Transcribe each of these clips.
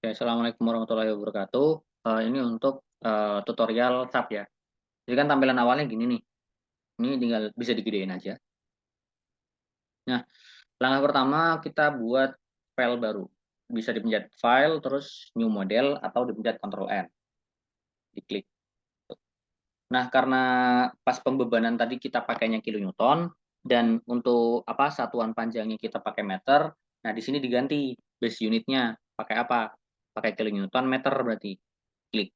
Oke, assalamualaikum warahmatullahi wabarakatuh. Ini untuk tutorial SAP ya. Jadi kan tampilan awalnya gini nih. Ini tinggal bisa digedein aja. Nah, langkah pertama kita buat file baru. Bisa dipencet file, terus new model, atau dipencet Ctrl N, diklik. Nah, karena pas pembebanan tadi kita pakainya kilonewton dan untuk apa satuan panjangnya kita pakai meter. Nah, di sini diganti base unitnya pakai apa? Pakai kilonewton meter berarti. Klik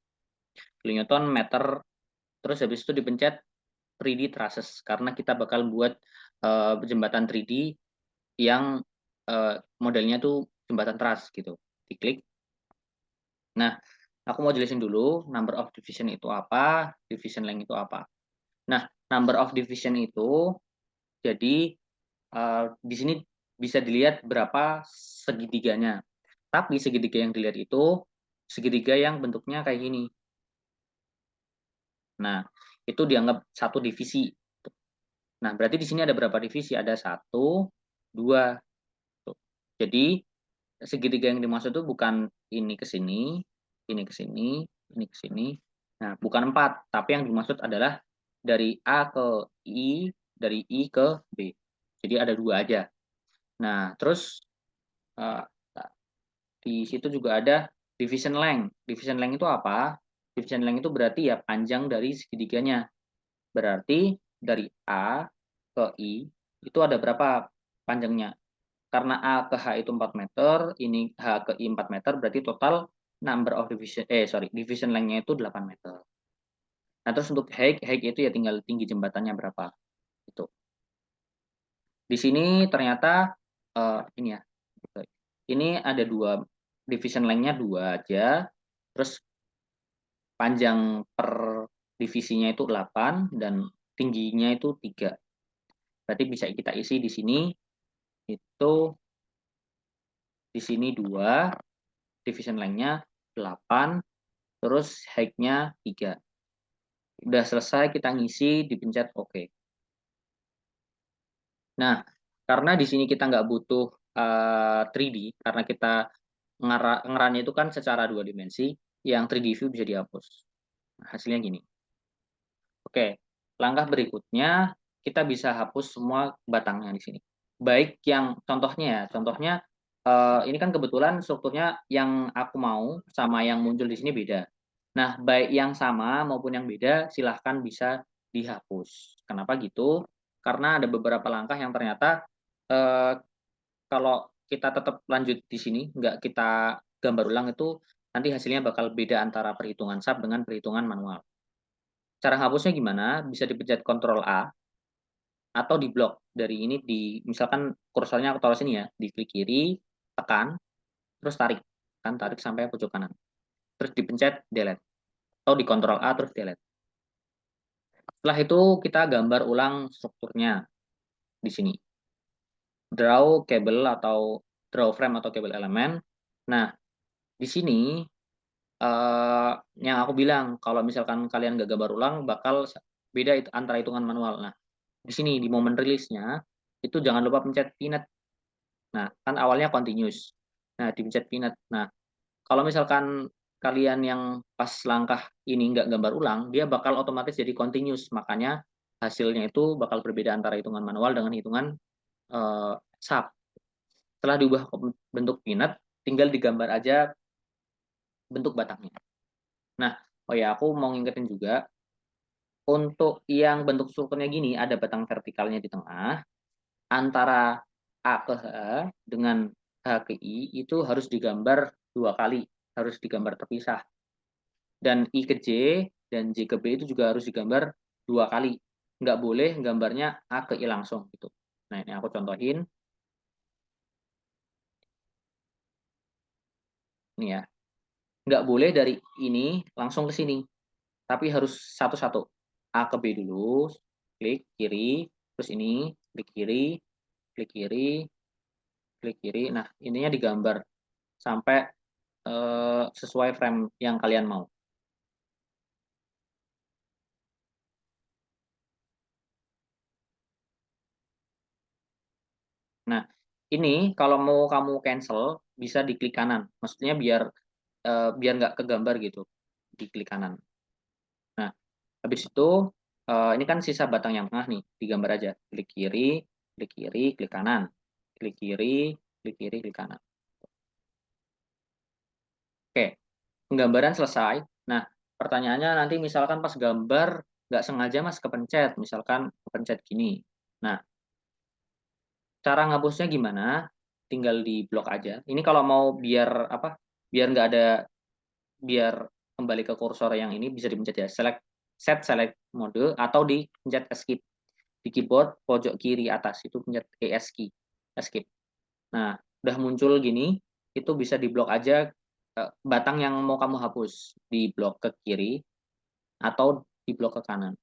kilonewton meter. Terus habis itu dipencet 3D trusses karena kita bakal buat jembatan 3D yang modelnya tuh jembatan truss gitu. Diklik. Nah, aku mau jelasin dulu number of division itu apa, division length itu apa. Nah, number of division itu jadi di sini bisa dilihat berapa segitiganya. Tapi segitiga yang dilihat itu segitiga yang bentuknya kayak gini. Nah, itu dianggap satu divisi. Nah, berarti di sini ada berapa divisi? Ada satu, dua. Tuh. Jadi segitiga yang dimaksud itu bukan ini ke sini, ini ke sini, ini ke sini. Nah, bukan empat, tapi yang dimaksud adalah dari A ke I, dari I ke B. Jadi ada dua aja. Nah, terus eh, di situ juga ada division length. Division length itu apa? Division length itu berarti ya panjang dari segitiganya. Berarti dari A ke I itu ada berapa panjangnya? Karena A ke H itu 4 meter, ini H ke I 4 meter, berarti total number of division length-nya itu 8 meter. Nah, terus untuk height itu ya tinggal tinggi jembatannya berapa. Itu. Di sini ternyata ini ya. Ini ada dua division length-nya dua aja. Terus panjang per divisinya itu 8 dan tingginya itu 3. Berarti bisa kita isi di sini itu di sini 2, division length-nya 8, terus height-nya 3. Udah selesai kita ngisi, dipencet OK. Nah, karena di sini kita nggak butuh 3D, karena kita ngerannya itu kan secara dua dimensi, yang 3D view bisa dihapus. Nah, hasilnya gini. Oke, langkah berikutnya kita bisa hapus semua batangnya di sini. Baik yang contohnya ya, contohnya ini kan kebetulan strukturnya yang aku mau sama yang muncul di sini beda. Nah, baik yang sama maupun yang beda silahkan bisa dihapus. Kenapa gitu? Karena ada beberapa langkah yang ternyata eh, kalau kita tetap lanjut di sini, nggak kita gambar ulang itu nanti hasilnya bakal beda antara perhitungan SAP dengan perhitungan manual. Cara hapusnya gimana? Bisa dipencet Ctrl A atau di blok dari ini di misalkan kursornya aku taruh sini ya, di klik kiri, tekan, terus tarik, kan tarik sampai pojok kanan. Terus dipencet delete atau di Ctrl A terus delete. Setelah itu kita gambar ulang strukturnya di sini. Draw kabel atau draw frame atau kabel elemen. Nah, di sini yang aku bilang kalau misalkan kalian nggak gambar ulang bakal beda itu antara hitungan manual. Nah, di sini di momen rilisnya itu jangan lupa pencet pinet. Nah, kan awalnya continuous. Nah, dipencet pinet. Nah, kalau misalkan kalian yang pas langkah ini nggak gambar ulang, dia bakal otomatis jadi continuous. Makanya hasilnya itu bakal berbeda antara hitungan manual dengan hitungan SAP. Setelah diubah bentuk pinet, tinggal digambar aja bentuk batangnya. Nah, oh ya aku mau ngingetin juga, untuk yang bentuk strukturnya gini, ada batang vertikalnya di tengah, antara A ke H dengan H ke I itu harus digambar dua kali, harus digambar terpisah. Dan I ke J dan J ke B itu juga harus digambar dua kali. Nggak boleh gambarnya A ke I langsung gitu. Nah, ini aku contohin. Ini ya. Nggak boleh dari ini langsung ke sini. Tapi harus satu-satu. A ke B dulu, klik kiri, terus ini, klik kiri, klik kiri, klik kiri. Nah, ininya digambar sampai sesuai frame yang kalian mau. Nah, ini kalau mau kamu cancel bisa di klik kanan. Maksudnya biar biar nggak kegambar gitu di klik kanan. Nah, habis itu ini kan sisa batang yang tengah nih, digambar aja. Klik kiri, klik kanan. Klik kiri, klik kiri, klik kanan. Oke, penggambaran selesai. Nah, pertanyaannya nanti misalkan pas gambar nggak sengaja Mas kepencet, misalkan kepencet gini. Nah, cara ngapusnya gimana? Tinggal di blok aja. Ini kalau mau biar apa? Biar nggak ada, biar kembali ke kursor yang ini bisa dipencet ya. Select mode atau dipencet escape. Di keyboard pojok kiri atas itu pencet ES key, escape. Nah, udah muncul gini, itu bisa diblok aja batang yang mau kamu hapus, di blok ke kiri atau di blok ke kanan.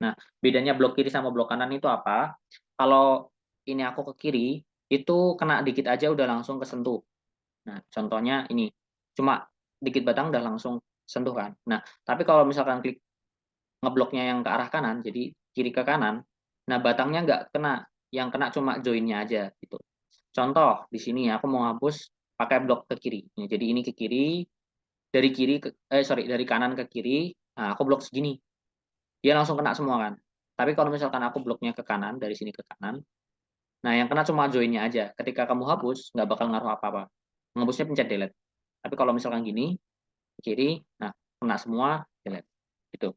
Nah, bedanya blok kiri sama blok kanan itu apa? Kalau ini aku ke kiri, itu kena dikit aja udah langsung kesentuh. Nah, contohnya ini, cuma dikit batang udah langsung sentuh kan. Nah, tapi kalau misalkan klik ngebloknya yang ke arah kanan, jadi kiri ke kanan, nah batangnya nggak kena, yang kena cuma joinnya aja gitu. Contoh di sini aku mau hapus pakai blok ke kiri. Nah, jadi ini ke kiri, dari kiri ke sorry, dari kanan ke kiri, nah aku blok segini, dia langsung kena semua kan. Tapi kalau misalkan aku bloknya ke kanan, dari sini ke kanan, nah yang kena cuma joinnya aja. Ketika kamu hapus, nggak bakal ngaruh apa-apa. Menghapusnya pencet delete. Tapi kalau misalkan gini, ke kiri, nah kena semua, delete. Gitu.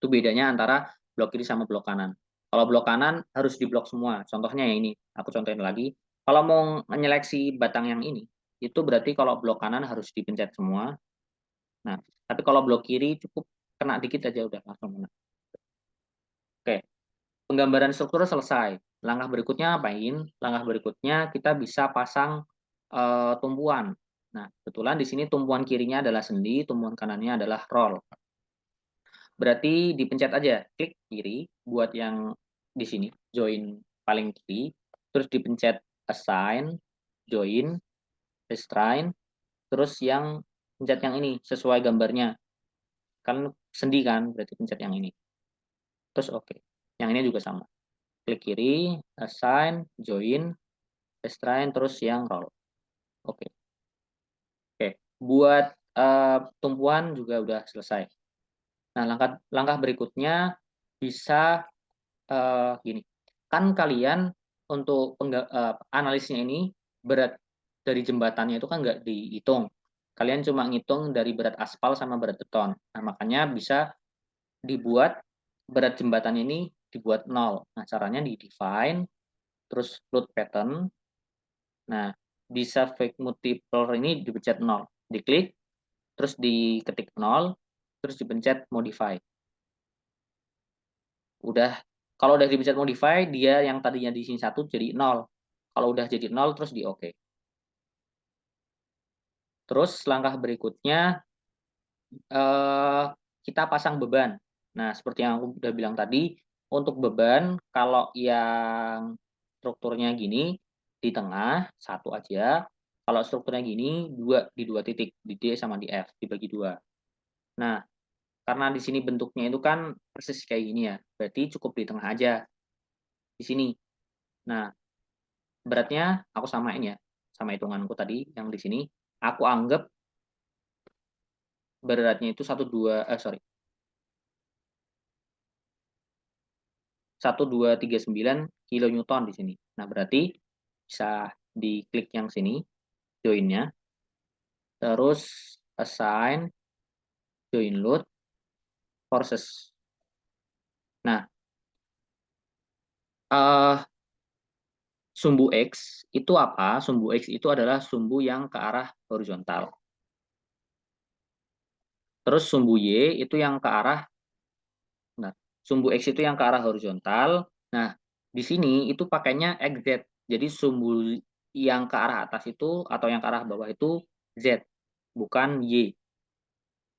Itu bedanya antara blok kiri sama blok kanan. Kalau blok kanan harus diblok semua. Contohnya yang ini, aku contohin lagi. Kalau mau menyeleksi batang yang ini, itu berarti kalau blok kanan harus dipencet semua. Nah, tapi kalau blok kiri cukup kena dikit aja udah langsung kena. Oke, penggambaran struktur selesai. Langkah berikutnya apain? Langkah berikutnya kita bisa pasang tumpuan. Nah, kebetulan di sini tumpuan kirinya adalah sendi, tumpuan kanannya adalah roll. Berarti dipencet aja, klik kiri buat yang di sini, join paling kiri, terus dipencet assign, join, restrain, terus yang pencet yang ini sesuai gambarnya. Kan sendi kan, berarti pencet yang ini. Terus oke. Yang ini juga sama. Klik kiri, assign, join, restrain, terus yang roll. Oke. Oke. Buat tumpuan juga udah selesai. Nah, langkah langkah berikutnya bisa gini, kan kalian untuk analisnya ini berat dari jembatannya itu kan nggak dihitung. Kalian cuma ngitung dari berat aspal sama berat beton. Nah, makanya bisa dibuat berat jembatan ini dibuat nol. Nah, caranya di define, terus load pattern. Nah, bisa fake multiple ini dipencet nol. Diklik, terus diketik nol, terus dipencet modify. Udah, kalau udah dipencet modify, dia yang tadinya di sini 1 jadi 0. Kalau udah jadi 0 terus di oke. Terus langkah berikutnya eh, kita pasang beban. Nah, seperti yang aku udah bilang tadi, untuk beban kalau yang strukturnya gini di tengah satu aja. Kalau strukturnya gini dua di dua titik, di D sama di F dibagi dua. Nah, karena di sini bentuknya itu kan persis kayak gini ya, berarti cukup di tengah aja di sini. Nah, beratnya aku samain ya, sama hitunganku tadi yang di sini. Aku anggap beratnya itu 1239 kilonewton di sini. Nah, berarti bisa diklik yang sini, join-nya, terus assign, join load, forces. Nah, sumbu X itu apa? Sumbu X itu adalah sumbu yang ke arah horizontal. Terus sumbu Y itu yang ke arah, nah, sumbu X itu yang ke arah horizontal. Nah, di sini itu pakainya XZ. Jadi sumbu yang ke arah atas itu atau yang ke arah bawah itu Z, bukan Y.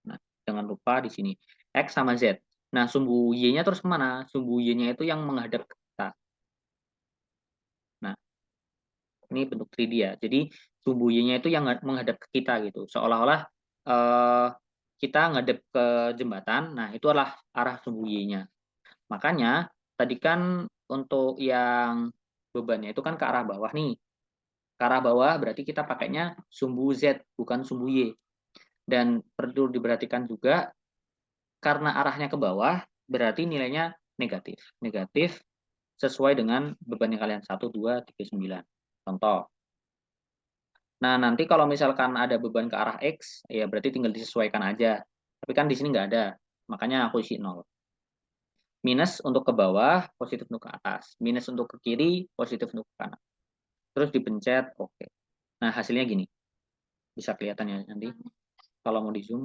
Nah, jangan lupa di sini X sama Z. Nah, sumbu Y-nya terus kemana? Sumbu Y-nya itu yang menghadap ke kita. Nah, ini bentuk 3D ya. Jadi sumbu Y-nya itu yang menghadap ke kita gitu. Seolah-olah eh, kita ngadep ke jembatan. Nah, itu adalah arah sumbu Y-nya. Makanya tadi kan untuk yang bebannya itu kan ke arah bawah nih. Ke arah bawah berarti kita pakainya sumbu Z bukan sumbu Y. Dan perlu diperhatikan juga, karena arahnya ke bawah, berarti nilainya negatif. Negatif sesuai dengan beban yang kalian 1, 2, 3, 9. Contoh. Nah, nanti kalau misalkan ada beban ke arah X, ya berarti tinggal disesuaikan aja. Tapi kan di sini nggak ada, makanya aku isi 0. Minus untuk ke bawah, positif untuk ke atas. Minus untuk ke kiri, positif untuk ke kanan. Terus dipencet oke. Nah, hasilnya gini. Bisa kelihatan ya nanti kalau mau di zoom.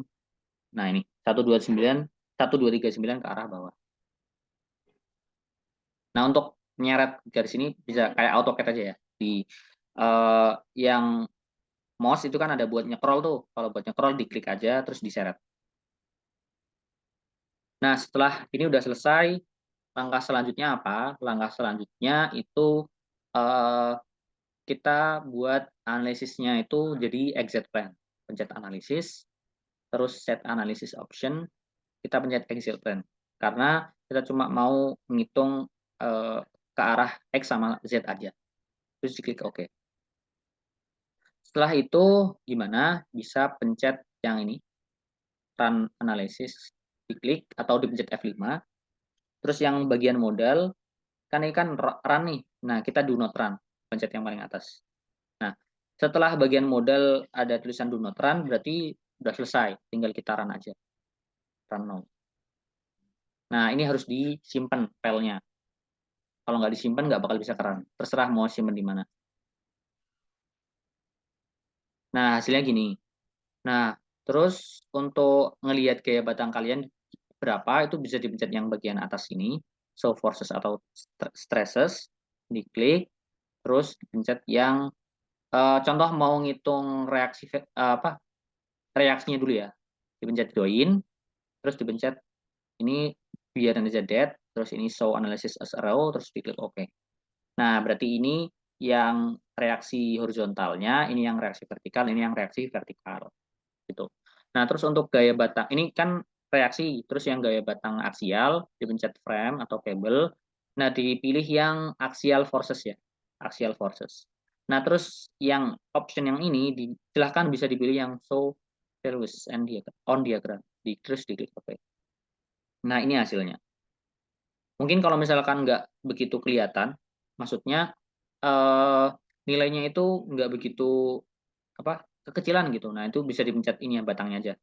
Nah, ini 129, 1239 ke arah bawah. Nah, untuk nyeret garis ini bisa kayak AutoCAD aja ya. Di yang mouse itu kan ada buat nyekrol tuh. Kalau buat nyekrol diklik aja terus diseret. Nah, setelah ini udah selesai, langkah selanjutnya apa? Langkah selanjutnya itu eh, kita buat analisisnya itu jadi exit plan. Pencet analisis, terus set analysis option, kita pencet exit plan. Karena kita cuma mau menghitung ke arah X sama Z aja. Terus diklik OK. Setelah itu gimana? Bisa pencet yang ini, run analysis, diklik atau dipencet F5. Terus yang bagian modal, kan ini kan run nih. Nah, kita do not run, pencet yang paling atas. Nah, setelah bagian modal ada tulisan do not run, berarti udah selesai, tinggal kita run aja. Run now. Nah, ini harus disimpan filenya. Kalau nggak disimpan, nggak bakal bisa run. Terserah mau simpan di mana. Nah, hasilnya gini. Nah, terus untuk ngelihat gaya batang kalian berapa, itu bisa dipencet yang bagian atas ini, show forces atau stresses, diklik, terus dipencet yang contoh mau ngitung reaksi apa reaksinya dulu ya, dipencet join, terus dipencet ini biar nanti dead, terus ini show analysis as a row, terus diklik OK. Nah, berarti ini yang reaksi horizontalnya, ini yang reaksi vertikal, ini yang reaksi vertikal gitu. Nah, terus untuk gaya batang ini kan reaksi, terus yang gaya batang aksial dipencet frame atau cable. Nah, dipilih yang axial forces ya, axial forces. Nah, terus yang option yang ini silahkan bisa dipilih yang show values and on diagram. Terus diklik OK. Nah, ini hasilnya. Mungkin kalau misalkan nggak begitu kelihatan, maksudnya eh, nilainya itu nggak begitu apa kekecilan gitu. Nah, itu bisa dipencet ini ya batangnya aja.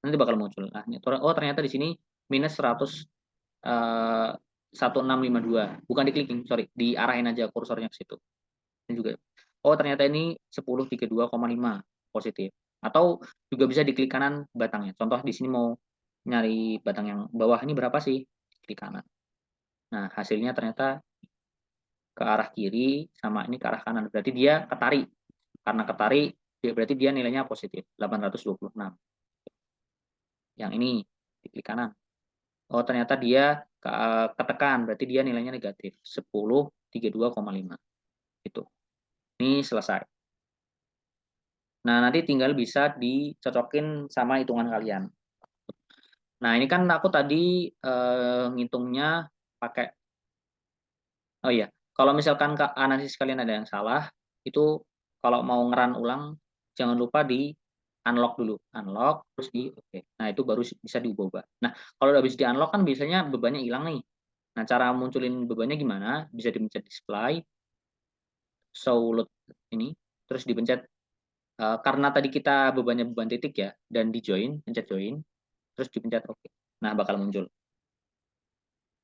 Nanti bakal muncul. Nah, oh ternyata di sini minus 100 1652. Bukan di clicking, sorry, diarahin aja kursornya ke situ. Ini juga. Oh, ternyata ini 1032,5 positif. Atau juga bisa di klik kanan batangnya. Contoh di sini mau nyari batang yang bawah ini berapa sih? Klik kanan. Nah, hasilnya ternyata ke arah kiri sama ini ke arah kanan. Berarti dia ketarik. Karena ketarik, berarti dia nilainya positif, 826. Yang ini di klik kanan. Oh, ternyata dia ketekan, berarti dia nilainya negatif, 1032,5. Itu. Ini selesai. Nah, nanti tinggal bisa dicocokin sama hitungan kalian. Nah, ini kan aku tadi ngitungnya pakai, oh iya, kalau misalkan analisis kalian ada yang salah, itu kalau mau ngeran ulang, jangan lupa di unlock dulu. Unlock, terus di oke. Nah, itu baru bisa diubah-ubah. Nah, kalau udah bisa di unlock kan biasanya bebannya hilang nih. Nah, cara munculin bebannya gimana? Bisa dipencet display, show load ini, terus dipencet karena tadi kita bebannya beban titik ya, dan di join, pencet join, terus dipencet oke. Nah, bakal muncul.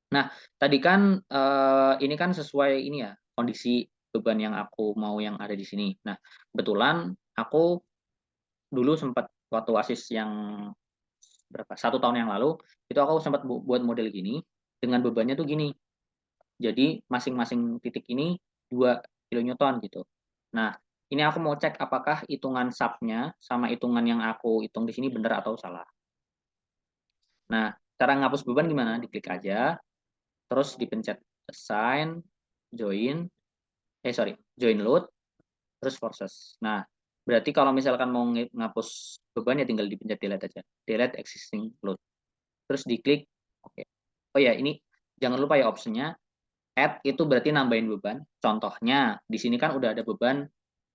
Nah, tadi kan ini kan sesuai ini ya, kondisi beban yang aku mau yang ada di sini. Nah, kebetulan aku dulu sempat waktu ASIS yang berapa 1 tahun yang lalu, itu aku sempat buat model gini, dengan bebannya tuh gini. Jadi masing-masing titik ini 2 kilonewton gitu. Nah, ini aku mau cek apakah hitungan sub-nya sama hitungan yang aku hitung di sini benar atau salah. Nah, cara ngapus beban gimana? Diklik aja, terus dipencet assign, join, join load, terus forces. Nah, berarti kalau misalkan mau ngapus beban ya tinggal dipencet delete aja. Delete existing load. Terus diklik oke. Oh ya, ini jangan lupa ya optionnya add itu berarti nambahin beban. Contohnya di sini kan udah ada beban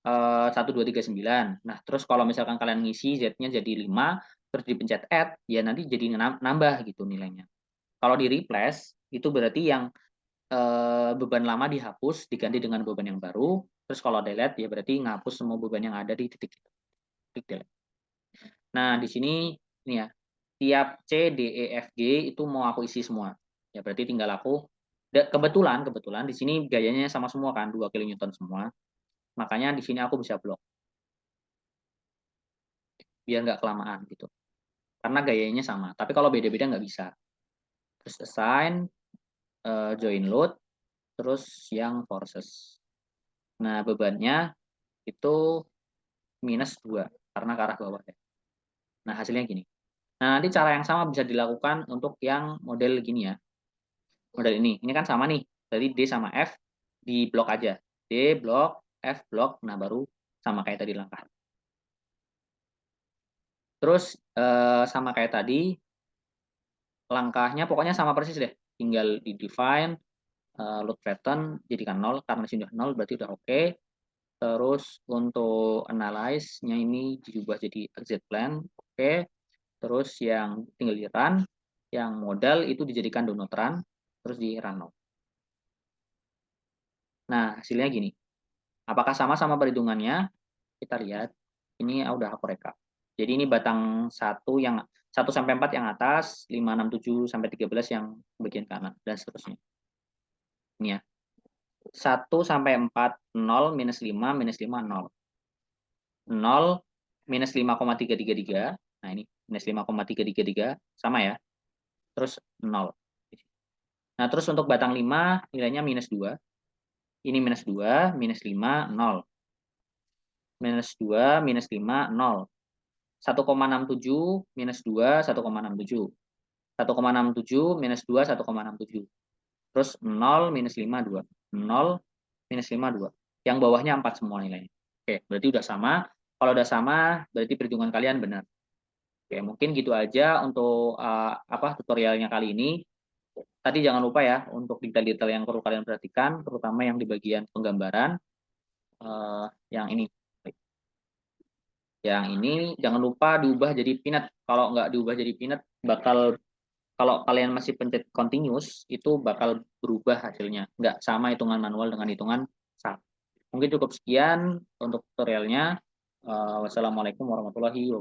1, 2, 3, 9. Nah, terus kalau misalkan kalian ngisi Z-nya jadi 5, terus dipencet add, ya nanti jadi nambah gitu nilainya. Kalau di-replace, itu berarti yang, beban lama dihapus, diganti dengan beban yang baru, terus kalau delete, ya berarti ngapus semua beban yang ada di titik itu, klik delete. Nah, di sini nih ya, tiap C, D, E, F, G itu mau aku isi semua. Ya berarti tinggal aku kebetulan di sini gayanya sama semua kan, 2 kilonewton semua, makanya di sini aku bisa blok, biar nggak kelamaan gitu. Karena gayanya sama, tapi kalau beda-beda nggak bisa. Terus assign, join load, terus yang forces. Nah, bebannya itu -2 karena ke arah bawah ya. Nah, hasilnya gini. Nah, nanti cara yang sama bisa dilakukan untuk yang model gini ya, model ini. Ini kan sama nih, berarti D sama F di blok aja. D blok, F blok, nah baru sama kayak tadi langkah. Terus, sama kayak tadi, langkahnya pokoknya sama persis deh, tinggal di-define, load pattern jadikan 0 karena sini udah 0 berarti udah oke. Terus untuk analyze-nya ini diubah jadi exit plan, oke. Terus yang tinggal di-run, yang modal itu dijadikan do not run, terus di-run now. Nah, hasilnya gini. Apakah sama perhitungannya? Kita lihat. Ini udah aku rekap. Jadi ini batang 1 yang 1 sampai 4 yang atas, 5, 6, 7 sampai 13 yang bagian kanan dan seterusnya. Ini ya. 1 sampai 4, 0, -5, -5, 0. 0, -5,333. Nah ini, -5,333 sama ya. Terus 0. Nah, terus untuk batang 5 nilainya -2. Ini -2, -5, 0. -2, -5, 0. 1,67 -2, 1,67. 1,67 -2, 1,67. Terus 0, -5, 2. 0, -5, 2. Yang bawahnya 4 semua nilainya. Oke, berarti udah sama. Kalau udah sama, berarti perhitungan kalian benar. Oke, mungkin gitu aja untuk tutorialnya kali ini. Tadi jangan lupa ya untuk detail-detail yang perlu kalian perhatikan, terutama yang di bagian penggambaran. Yang ini, jangan lupa diubah jadi peanut. Kalau nggak diubah jadi peanut, kalau kalian masih pencet continuous, itu bakal berubah hasilnya. Nggak sama hitungan manual dengan hitungan SAP. Mungkin cukup sekian untuk tutorialnya. Wassalamualaikum warahmatullahi wabarakatuh.